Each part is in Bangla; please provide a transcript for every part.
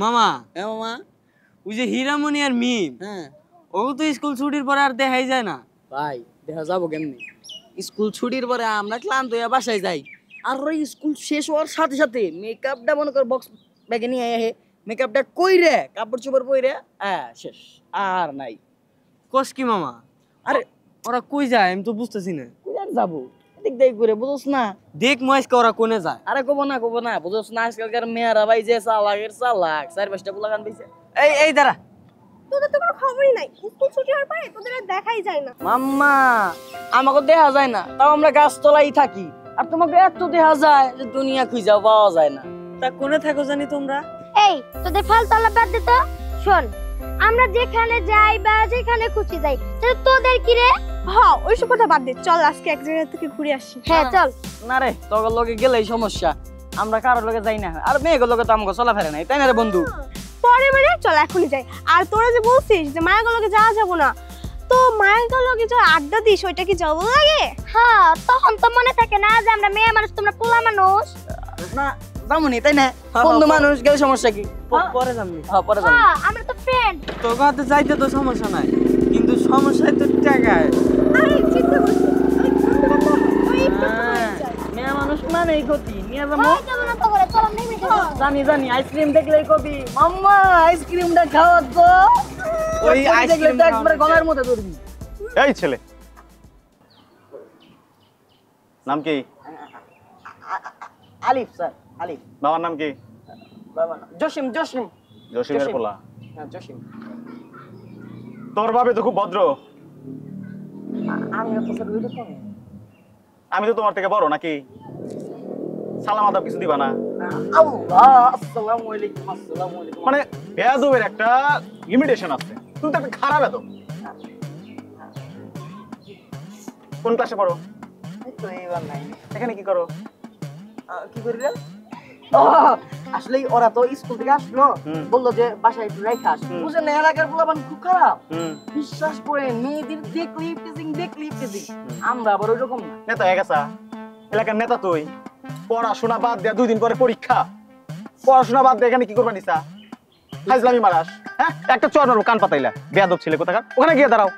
মামা মামা ওই যে হীরামণি আর মিম ও তো স্কুল ছুটির পরে আর দেখাই যায় না। ভাই দেখা যাবো কেমনি? স্কুল ছুটির পরে আমরা ক্লান্ত হয়ে বাসায় যাই, আর ওই স্কুল শেষ হওয়ার সাথে সাথে মেকআপটা মনে কর বক্স ব্যাগে নিয়ে আহে, মেকআপটা কইরে কাপড় চোপড় পরে শেষ, আর নাই। কস কি মামা? আরে ওরা কই যায় আমি তো বুঝতেছি না। কই আর যাবো, এদিক দেখ করে বুঝোস না? দেখ মহেশকে ওরা কোনে যায়। আরে কব না বুঝোস না, আজকালকার মেয়েরা ভাই যে চালাকের চালাক, 4-5টা পোলা গান পেয়েছে। এই দাঁড়া, তোদের তো কোনো খবরই নাই, স্কুল ছুটি হওয়ার পরে তোদের আর দেখাই যায় না। মাম্মা আমাকে দেখা যায় না, তাও আমরা গাছতলাই থাকি, আর তোমাকে এত দেখা যায় যে দুনিয়া খুঁজা পাওয়া যায় না। তা কোনে থাকো জানি তোমরা? এই তোদের ফালতু আলাপ বাদ দে তো। শোন, আমরা যেখানে যাই বা যেখানে খুশি যাই, তাহলে তোদের কি রে? হ্যাঁ ওইসব কথা বাদ দে, চল আজকে এক জায়গা থেকে ঘুরে আসি। হ্যাঁ চল। না রে, তোর লগে গেলেই সমস্যা, আমরা কারোর লগে যাই না, আর মেয়েগুলোর লগে তো আমাকে চলাফেরা নাই, তাই না রে বন্ধু? পরে মানে চল এখনই যাই। আর তোরা যে বলছিস যে মায়াগুলোকে যাওয়া যাবো না, তো মায়াগুলোকে যে আড্ডা দিস ওইটা কি যাবো লাগে? হ্যাঁ, তখন তো মনে থাকে না যে আমরা মেয়ে মানুষ, তোমরা পোলা মানুষ। না যামুনি, তাই না? বন্ধু মানুষ গেলে সমস্যা কি? পরে যাবনি। হ্যাঁ পরে যাবো। হ্যাঁ, আমরা তো ফ্রেন্ড। তোর হাতে যাইতে তো সমস্যা নাই, কিন্তু সমস্যাই তো টাকায়। আরে চিন্তা করছিস ওই বন্ধু-বান্ধব, ওই একটু হয়ে যায়। মেয়ে মানুষ মানে এই ক্ষতি নিয়ে যাবো। হ্যাঁ, যাবো না তো করে, চল আমরা নেমে যাবো। জানি আইসক্রিম দেখলেই কবি মাম্মা আইসক্রিমটা খাওয়া তো, ওই দেখলে আইসক্রিম তো একবার গলার মধ্যে ধরবি। এই ছেলে নাম কি? আলিফ স্যার, আলিফ। বাবার নাম কি? বাবা না, জসিম। জসিমের পোলা। হ্যাঁ জসিম। তোর ভাবে তো খুব ভদ্র। আমি তো স্যার ওইরকম। আমি তো তোমার থেকে বড় নাকি? সালাম আদাব কিছু দিবা না? আল্লাহ, আসসালামু আলাইকুম। মানে বেয়াদবের একটা লিমিটেশন আছে, তুমি তো একটা খারাপ বেয়াদব। কোন ক্লাসে পড়ো? এই তো এইবার নাই। এখানে কি করো? কি করি রে? আসলে ওরা তো স্কুল থেকে আসলো, বললো যে বাসায় একটু রেখে আস। বুঝেন না, এলাকার পোলাপান খুব খারাপ, বিশ্বাস করে মেয়েদের দেখলেই টেজিং। আমরা আবার ওইরকম না। নেতা হয়ে গেছা, এলাকার নেতা তুই। পড়াশোনা বাদ দেয়া 2 দিন পরে পরীক্ষা, পড়াশোনা বাদ দিয়ে এখানে কি করবা নিসা? ফাইজলামি মারাস? হ্যাঁ, একটা চর মারবো কান পাতাইলা, বেয়াদব ছেলে কোথাকার। ওখানে গিয়ে দাঁড়াও।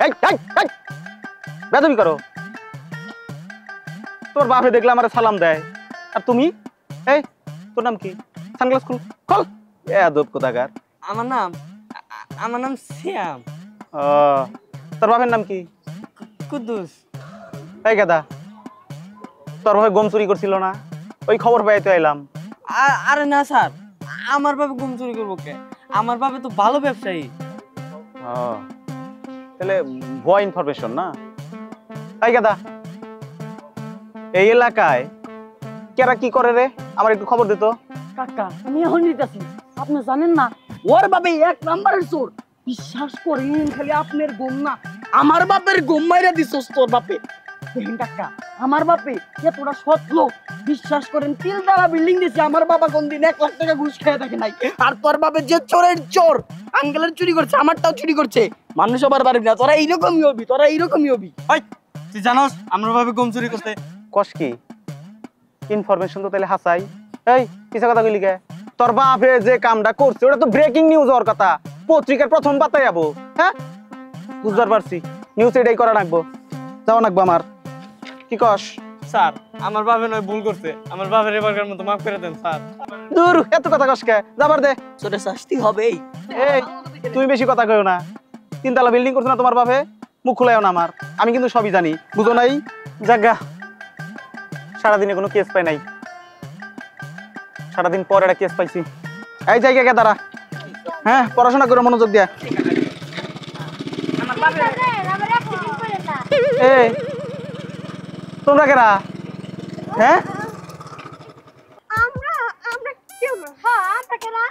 এই বেয়াদবি করো। তোর বাপে দেখলে আমার সালাম দেয়, আর তুমি? এই তোর নাম কি? সানগ্লাস খুল, খোল। বেয়াদব কোথাকার। আমার নাম শ্যাম। ও, তোর বাপের নাম কি? কুদ্দুস। এই গাদা, তোর ভাই গম চুরি করছিল না? ওই খবর পাইতে এলাম। আরে না স্যার, আমার বাবা গম চুরি করবো কে? আমার বাবা তো ভালো ব্যবসায়ী। তাহলে ভুয়া ইনফরমেশন না? এই গাদা, এই এলাকায় কেরা কি করে রে? আমার একটু খবর দিত। কাকা আমি এখন নিতেছি, আপনি জানেন না ওর বাবা 1 নাম্বারের চোর। বিশ্বাস করেন, খালি আপনার গম না, আমার বাপের গম মাইরা দিছস তোর বাপে। দেখেন কাকা, আমার বাপে এতটা সৎ লোক, বিশ্বাস করেন 3 তলা বিল্ডিং দিছে, আমার বাবা কোনদিন 1 লাখ টাকা ঘুষ খেয়ে থাকে নাই। আর তোর বাপে যে চোরের চোর, আঙ্কেলের চুরি করছে, আমারটাও চুরি করছে। মানুষ আবার পারবি না, তোরা এইরকমই হবি। ওই তুই জানোস আমার বাবা গম চুরি করতে? কস কি ইনফরমেশন তো তাহলে হাসাই। এই কিসা কথা কইলি কে? তোর বাপে যে কামটা করছে ওটা তো ব্রেকিং নিউজ হওয়ার কথা, পত্রিকার প্রথম পাতায় যাবো। হ্যাঁ, বুঝবার পারছি, নিউজ এটাই করা লাগবো, যাওয়া লাগবো আমার। কি কস? স্যার আমার বাবা নয়, ভুল করছে, আমার বাবার এবারকার মতো মাফ করে দেন স্যার। দূর, এত কথা কস কে? যাবার দে। চোরের শাস্তি হবেই। এই তুমি বেশি কথা কইও না। 3 তলা বিল্ডিং করছে না তোমার বাপে? মুখ খুলাইও না আমার, আমি কিন্তু সবই জানি, বুঝো নাই? জাগা, সারাদিনে কোনো কেস পাই নাই, সারাদিন পর একটা কেস পাইছি। এই জায়গা দাঁড়া। হ্যাঁ, পড়াশোনা করে মনোযোগ দিয়া। এই তোমরা কেরা? হ্যাঁ, আমরা কেউ না। হ্যাঁ, আমরা কেরা?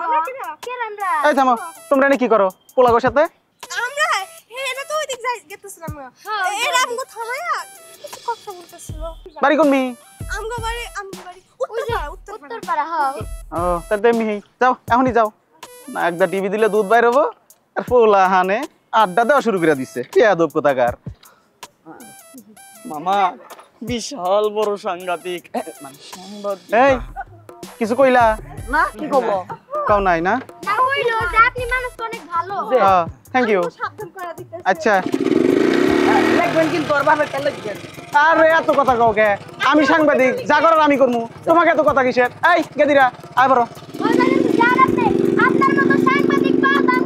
আমরা কেরা? কেরা আমরা? এই থামো, তোমরা এনে কি করো পোলাগোর সাথে? আমরা এটা তো ওইদিক যাই গেতেছিলাম না। এরা আমগো থামায়া কিছু কথা বলতেছিল। বাড়ি কোনমি? আমগো বাড়ি উত্তরপাড়া। হ্যাঁ, ও তার তেমনি যাও, এখনই যাও না। একটা টিভি দিলে দুধ বাইর হবো, আর পোলা হানে আড্ডা দেওয়া শুরু করে দিচ্ছে। বেয়াদব কোথাকার। মামা বিশাল বড় সাংঘাতিক। এই কিছু কইলা? না কি করবো কাও নাই না না হইলো যে আপনি মানুষ তো অনেক ভালো থ্যাংক ইউ সাবধান করে দিতেছে আচ্ছা দেখবেন কিন্তু তোর বাপের কেন লিখবেন আরে এত কথা কাও কে আমি সাংবাদিক যা করার আমি করবো তোমাকে এত কথা কিসের এই গেদিরা আয় বড় ওই জানেন তো যার আপনি আপনার মতো সাংবাদিক পাওয়া দাম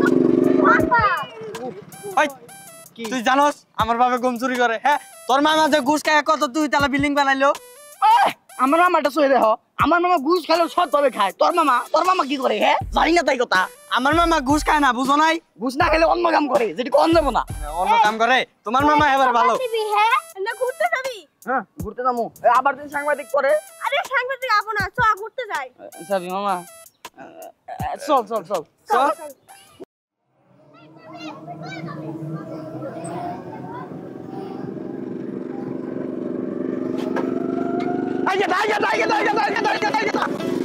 বাবা ওই তুই জানোস আমার বাবা গম চুরি করে হ্যাঁ তোর মামা যে ঘুষ খায় কত তুই তাহলে বিল্ডিং বানাইলো আমার মামাটা সই দেহ আমার মামা ঘুষ খেলেও সৎ ভাবে খায় তোর মামা কি করে হ্যাঁ জানি না তাই কথা আমার মামা ঘুষ খায় না বুঝো নাই ঘুষ না খেলে অন্য কাম করে যেটি কম যাবো না অন্য কাম করে তোমার মামা এবার ভালো দিবি হ্যাঁ না ঘুরতে যাবি হ্যাঁ ঘুরতে যাবো আবার তুই সাংবাদিক করে আরে সাংবাদিক আপো না চ ঘুরতে যাই যাবি মামা চল চল চল চল।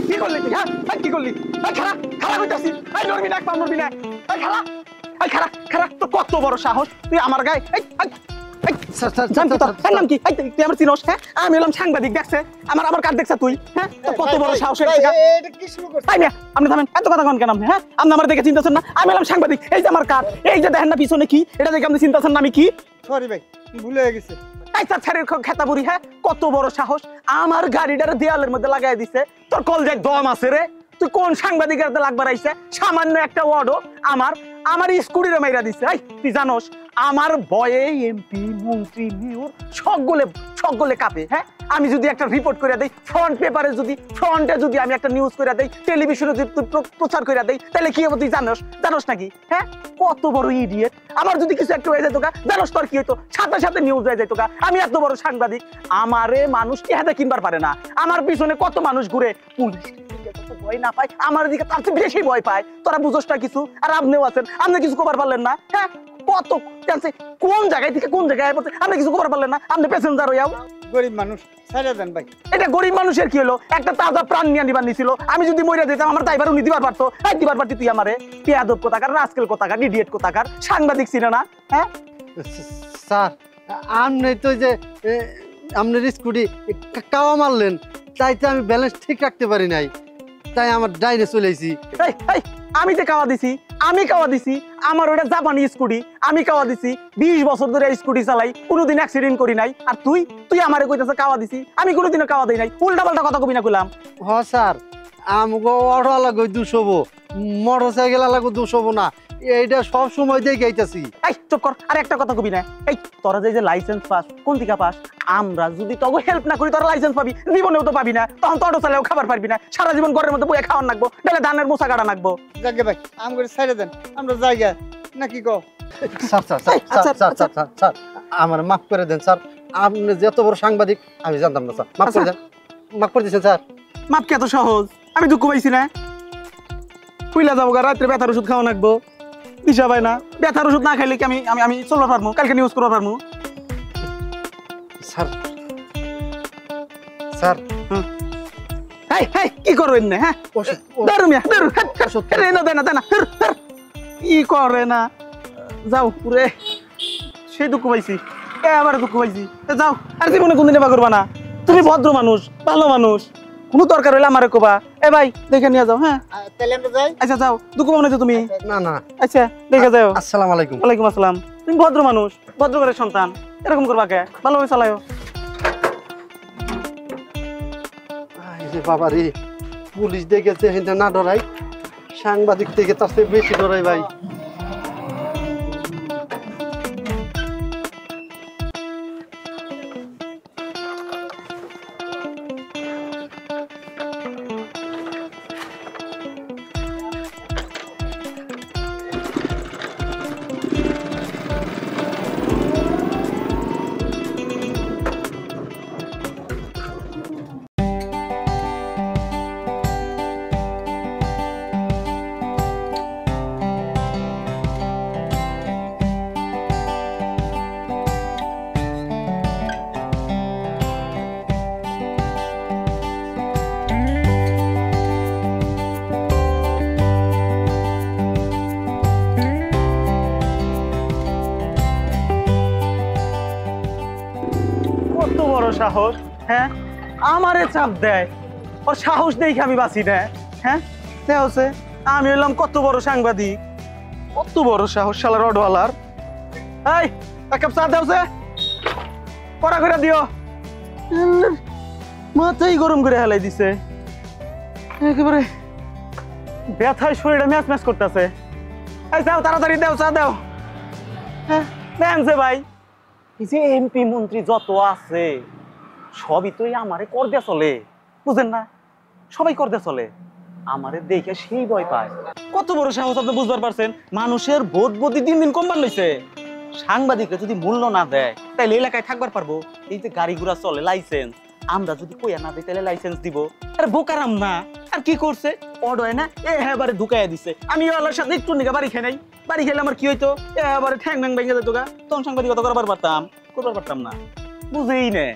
কি করলি তুই হ্যাঁ কি করলি খারা খারা কইতাছি নরবি না একবার নরবি না খারা খারা তো কত বড় সাহস তুই আমার গায়ে নাম কি তুই আমার চিনস হ্যাঁ আমি এলাম সাংবাদিক দেখছে আমার কার্ড দেখছ তুই হ্যাঁ কত বড় সাহস আপনি থামেন এত কথা কন কেন আপনি হ্যাঁ আপনি আমার দেখে চিন্তাছেন না আমি এলাম সাংবাদিক এই যে আমার কার্ড এই যে দেখেন না পিছনে কি এটা দেখে আপনি চিন্তাছেন না আমি কি সরি ভাই ভুলে গেছে খেতাবুড়ি হ্যাঁ কত বড় সাহস আমার গাড়িটার দেয়ালের মধ্যে লাগাই দিছে তোর কলজায় দম আছে রে তুই কোন সাংবাদিকের হাতে লাগবার আইছে সামান্য একটা ওয়ার্ডও আমার স্কুটিরে মাইরা দিছে তুই জানোস আমার ভয়ে এমপি মন্ত্রী মেয়র সকলে কাঁপে হ্যাঁ আমি যদি একটা রিপোর্ট করে দেই ফ্রন্টে যদি আমি একটা নিউজ করে দেই টেলিভিশনে যদি প্রচার করে দেই তাহলে কি হবে তুই জানোস নাকি হ্যাঁ কত বড় ইডিয়েট আমার যদি কিছু একটা হয়ে যেত জানোস তোর কি হইতো সাথে সাথে নিউজ হয়ে যেত আমি এত বড় সাংবাদিক আমারে মানুষ কি হাতে কিনবার পারে না আমার পিছনে কত মানুষ ঘুরে পুলিশ ভয় না পায় আমার দিকে তার চেয়ে বেশি ভয় পায় তোরা বুঝোস না কিছু আর আপনিও আছেন আপনি কিছু কবার পারলেন না হ্যাঁ কত কোন জায়গায় থেকে কোন জায়গায় পড়ছে আপনি কিছু কবার পারলেন না আপনি প্যাসেঞ্জার হইয়াও গরিব মানুষ ছাড়া দেন ভাই এটা গরিব মানুষের কি হলো একটা তাজা প্রাণ নিয়ে নিবার নিছিল আমি যদি মরে দিতাম আমার ড্রাইভার উনি দিবার পারতো দিবার পারতি তুই আমারে পেয়াদব কোথাকার রাস্কেল কোথাকার ইডিয়েট কোথাকার সাংবাদিক ছিল না হ্যাঁ স্যার আপনি তো যে আপনার স্কুটি কাওয়া মারলেন তাই তো আমি ব্যালেন্স ঠিক রাখতে পারি নাই তাই আমার ডাইনে চলেছি আমি যে কাওয়া দিছি আমার ওটা জাপানি স্কুটি আমি কাওয়া দিছি 20 বছর ধরে স্কুটি চালাই কোনোদিন অ্যাক্সিডেন্ট করি নাই আর তুই আমারে কইতাছ কাওয়া দিছি আমি কোনোদিনও কাওয়া দেই নাই উল্টা পাল্টা কথা কবি না কইলাম হ স্যার আমগো অটো লাগো 200 মোটর সাইকেল লাগো 200 না এইটা সব সময় দিয়ে গাইতাছি চুপ কর আর একটা কথা কবি না তোরা যে লাইসেন্স পাস কোন থেকে পাস আমরা যদি তোকে হেল্প না করি তোরা লাইসেন্স পাবি জীবনেও তো পাবি না তখন তো অটো চালাও খাবার পারবি না সারা জীবন ঘরের মধ্যে বইয়ে খাওয়ার লাগবো তাহলে ধানের মোছা কাটা লাগবো যাকে ভাই আমগো ছাইড়ে দেন আমরা জায়গা নাকি কও স্যার আমার মাফ করে দেন স্যার আপনি যত বড় সাংবাদিক আমি জানতাম না স্যার মাফ করে দেন মাফ করে দিয়েছেন স্যার মাপ কি এত সহজ আমি দুঃখ পাইছি না কইলা যাবো রাত্রে ব্যথার ওষুধ খাওয়া লাগবো দিশা ভাই না ব্যথার ওষুধ না খাইলে কি আমি চলতে পারবো কালকে নিউজ করতে পারবো স্যার স্যার কি করবেন না হ্যাঁ কি করে না যাও পুরে সেই দুঃখ পাইছি এবার দুঃখ পাইছি যাও আর জীবনে কোনদিন এবার করবা না তুমি ভদ্র মানুষ ভালো মানুষ কোনো দরকার হইলে আমারে কবা এ ভাই দেখে নিয়ে যাও হ্যাঁ তাহলে আমরা যাই আচ্ছা যাও দুঃখ পাবো না তো তুমি না না আচ্ছা দেখে যাও আসসালামু আলাইকুম ওয়ালাইকুম আসসালাম তুমি ভদ্র মানুষ ভদ্র ঘরের সন্তান এরকম করবা কে ভালোভাবে চালাও বাবা রে পুলিশ দেখেছে হেঁটে না ডরাই সাংবাদিক থেকে তার চেয়ে বেশি ডরাই ভাই কত বড় সাহস হ্যাঁ আমারে চাপ দেয় ওর সাহস দেখে আমি বাঁচি না হ্যাঁ দেওছে আমি হইলাম কত বড় সাংবাদিক, কত বড় সাহস শালার অডওয়ালার। এই এক কাপ চা দেওছে, কড়া করে দিও। মাথাই গরম করে হেলাই দিছে, একেবারে ব্যথায় শরীরে ম্যাচ ম্যাচ করতেছে। এই যাও তাড়াতাড়ি দেও, চা দাও। হ্যাঁ দেন যে ভাই, এই যে এমপি মন্ত্রী যত আছে সবই তো আমারে কর দিয়ে চলে, বুঝেন না? সবাই কর দিয়ে চলে, আমারে দেখে সেই ভয় পায়। কত বড় সাহস আপনি বুঝবার পারছেন? মানুষের বোধ বুদ্ধি দিন দিন কমবার লইছে। সাংবাদিকরা যদি মূল্য না দেয় তাহলে এলাকায় থাকবার পারবো? এই যে গাড়ি ঘোড়া চলে লাইসেন্স, আমরা যদি কইয়া না দিই তাহলে লাইসেন্স দিব? আরে বোকারাম না। আর কি করছে অডয় না এবারে ঢুকাইয়া দিছে। আমি ওলার সাথে একটু নিগা বাড়ি খেয়ে নাই, বাড়ি খেলে আমার কি হইতো? এবারে ঠ্যাং ব্যাং ভেঙে যেত গা, তখন সাংবাদিকতা করবার পারতাম না। বুঝেই না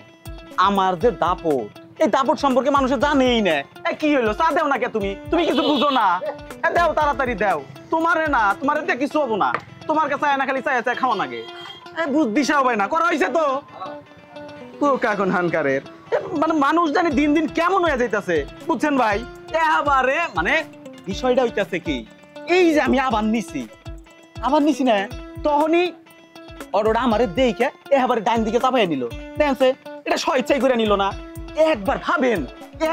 আমার যে দাপট, এই দাপট সম্পর্কে মানুষের জানেই না। কি হইলো? চা দেও না কে তুমি? তুমি কিছু বুঝো না? দেও তাড়াতাড়ি দেও। তোমারে না, তোমারে দিয়ে কিছু হবো না। তোমার কাছে না খালি চাই চাই খাওয়া নাগে, বুঝ দিশা হবে না। করা হয়েছে তো কাকুন হানকারের, মানে মানুষ জানি দিন দিন কেমন হয়ে যাইতেছে, বুঝছেন ভাই? এবারে মানে বিষয়টা হইতাছে কি, এই যে আমি আবার নিছি না, তখনই অর্ডারটা আমারে দেখে এবারে ডান দিকে চাপাইয়া নিল। দেখছে এটা স্বেচ্ছাই করে নিল না। একবার ভাবেন,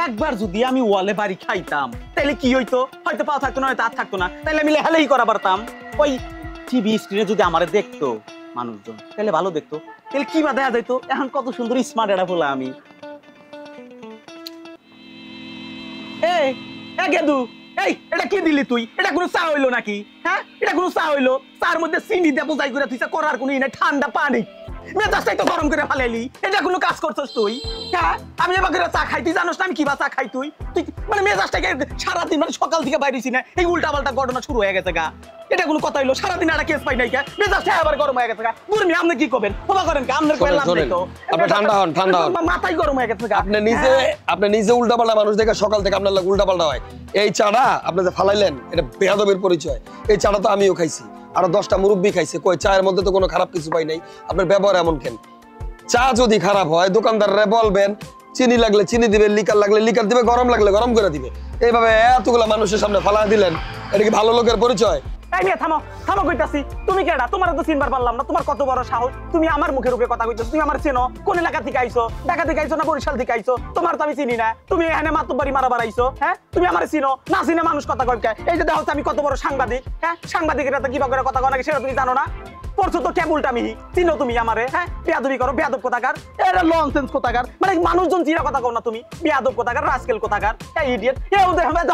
একবার যদি আমি ওয়ালে বাড়ি খাইতাম তাহলে কি হইতো? হয়তো পা থাকতো না, হয়তো হাত থাকতো না, তাহলে আমি লেহালেই করা পারতাম। ওই টিভি স্ক্রিনে যদি আমারে দেখতো মানুষজন তাহলে ভালো দেখতো, তাহলে কি বা দেখা যাইতো? এখন কত সুন্দর স্মার্ট এটা বলা আমি। এই গেদু, এই এটা কি দিলি তুই? এটা কোনো চা হইলো নাকি? হ্যাঁ এটা কোনো চা হইলো? চার মধ্যে চিনি দিয়ে বোঝাই করে তুই করার কোনো ই নাই, ঠান্ডা পানি মেজাজটাই তো গরম করে ফেলাইলি। এটা কোনো কাজ করছিস তুই? হ্যাঁ আমি এবার করে চা খাই, তুই জানোস না আমি কি বা চা খাই? তুই মানে মেজাজটাকে সারাদিন মানে সকাল থেকে বাইরেছি না, এই উল্টা পাল্টা ঘটনা শুরু হয়ে গেছে গা। এটা কোনো কথা হইলো? সারাদিন একটা কেস পাই নাই কে, মেজাজটা আবার গরম হয়ে গেছে গা। বুঝমি আপনি কি করবেন? ক্ষমা করেন কে, আপনার কইলাম নাই তো। আপনি ঠান্ডা হন, মাথায় গরম হয়ে গেছে গা। আপনি নিজে উল্টাপাল্টা মানুষ দেখে সকাল থেকে আপনার লাগে উল্টাপাল্টা হয়। এই চাটা আপনি যে ফালাইলেন এটা বেয়াদবের পরিচয়। এই চাটা তো আমিও খাইছি, আরো 10টা মুরব্বি খাইছে, কই চায়ের মধ্যে তো কোনো খারাপ কিছু পাই নাই। আপনার ব্যবহার এমন কেন? চা যদি খারাপ হয় দোকানদাররা বলবেন, চিনি লাগলে চিনি দিবে, লিকার লাগলে লিকার দিবে, গরম লাগলে গরম করে দিবে। এইভাবে এতগুলা মানুষের সামনে ফালা দিলেন, এটা কি ভালো লোকের পরিচয়? এই মিয়া থামো থামো কইতাছি। তুমি কেডা? তোমার তো চিনবার পারলাম না। তোমার কত বড় সাহস? তুমি আমার মুখের উপরে কথা কইতাছো? তুমি আমার চেনো? কোন এলাকা থেকে আইছো? ঢাকা থেকে আইছো না বরিশাল থেকে আইছো? তোমার তো আমি চিনি না। তুমি এখানে মাতব্বারি মারাবার আইছো? হ্যাঁ তুমি আমার চিনো না? চিনে মানুষ কথা কয় কে? এই যে দেখো আমি কত বড় সাংবাদিক। হ্যাঁ সাংবাদিকেরা তো কিবা করে কথা কয় নাকি সেটা তুমি জানো না? পড়ছো তো কেবলটা মিহি, চিনো তুমি আমারে? হ্যাঁ বেয়াদবি করো, বেয়াদব কোথাকার, এটা ননসেন্স কোথাকার, মানে মানুষজন চিনা কথা কও না তুমি? বেয়াদব কোথাকার, রাস্কেল কোথাকার, এই ইডিয়েট।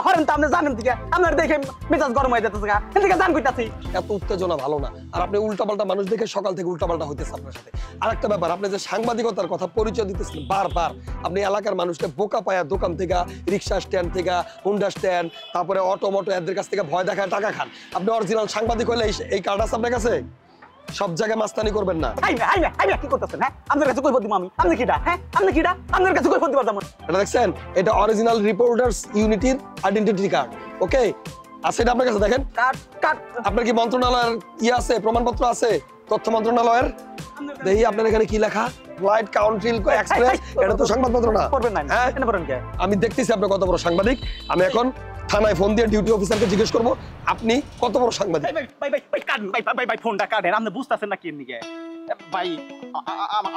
হরেন তো আপনি জানেন থেকে আপনার দেখে মেজাজ গরম হয়ে যেতেছে গা, এদিকে জান কইতাছি। এত উত্তেজনা ভালো না। আর আপনি উল্টাপাল্টা মানুষ দেখে সকাল থেকে উল্টাপাল্টা হইতেছে আপনার সাথে। আরেকটা ব্যাপার, আপনি যে সাংবাদিকতার কথা পরিচয় দিতেছেন বারবার, আপনি এলাকার মানুষকে বোকা পায়া দোকান থেকে, রিক্সা স্ট্যান্ড থেকে, হুন্ডা স্ট্যান্ড, তারপরে অটো মটো এদের কাছ থেকে ভয় দেখায় টাকা খান। আপনি অরিজিনাল সাংবাদিক হলে এই কার্ড আছে আপনার কাছে? সব জায়গায় মাস্তানি করবেন না। কি করতেছেন? হ্যাঁ আপনার কাছে কই বলদিম আমি? আপনি কিডা? হ্যাঁ আপনি কিডা? আপনার কাছে কই বলতে পারতাম? এটা দেখছেন, এটা অরিজিনাল রিপোর্টার্স ইউনিটির আইডেন্টিটি কার্ড। ওকে আছে এটা আপনার কাছে? দেখেন কাট আপনার কি মন্ত্রণালয়ের আছে, প্রমাণপত্র আছে? তথ্য মন্ত্রণালয়ের। দেখি আপনার এখানে কি লেখা? Flight council express. এটা তো সংবাদপত্র না। হ্যাঁ আমি দেখতেছি আপনি কত বড় সাংবাদিক। আমি এখন থানায় ফোন দিয়ে ডিউটি অফিসারকে জিজ্ঞেস করবো আপনি কত বড় সাংবাদিক। ভাই ফোনটা কাটেন, আপনি বুঝতেছেন না কি নিকে ভাই?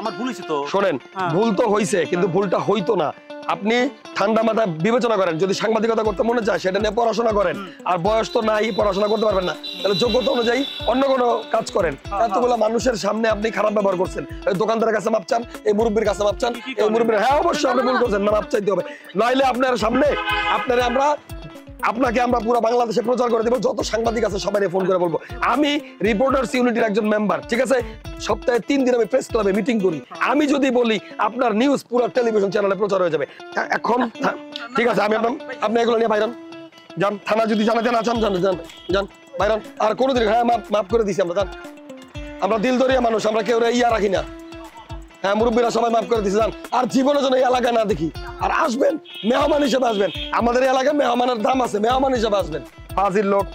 আমার ভুল হয়েছে তো। শোনেন, ভুল তো হয়েছে, কিন্তু ভুলটা হইতো না। আপনি ঠান্ডা মাথা বিবেচনা করেন, যদি সাংবাদিকতা করতে মনে চায় সেটা নিয়ে পড়াশোনা করেন। আর বয়স তো নাই, পড়াশোনা করতে পারবেন না, তাহলে যোগ্যতা অনুযায়ী অন্য কোনো কাজ করেন। এতগুলো মানুষের সামনে আপনি খারাপ ব্যবহার করছেন। দোকানদারের কাছে মাপ চান, এই মুরব্বীর কাছে মাপ চান, এই মুরব্বীর, হ্যাঁ অবশ্যই আপনি ভুল করছেন, মাপ চাইতে হবে। নইলে আপনার সামনে আপনাকে আমরা পুরো বাংলাদেশে প্রচার করে দেবো। যত সাংবাদিক আছে সবাই ফোন করে বলবো আমি রিপোর্টার্স ইউনিটির একজন মেম্বার, ঠিক আছে? সপ্তাহে 3 দিন আমি প্রেস ক্লাবে মিটিং করি। আমি যদি বলি আপনার নিউজ পুরো টেলিভিশন চ্যানেলে প্রচার হয়ে যাবে। এখন ঠিক আছে, আপনি এগুলো নিয়ে বাইরান যান। থানা যদি জানাতে না চান যান বাইরান। আর কোনোদিন হ্যাঁ মাফ করে দিছি আমরা, যান। আমরা দিল দরিয়া মানুষ, আমরা কেউ ইয়া রাখি না। হ্যাঁ মুরব্বীরা সবাই মাফ করে দিছে, যান। আর জীবনের জন্য এই এলাকা না দেখি। আর আসবেন মেহমান হিসেবে আসবেন, আমাদের এলাকায় মেহমানের দাম আছে, মেহমান হিসেবে আসবেন। ফাজিল লোক।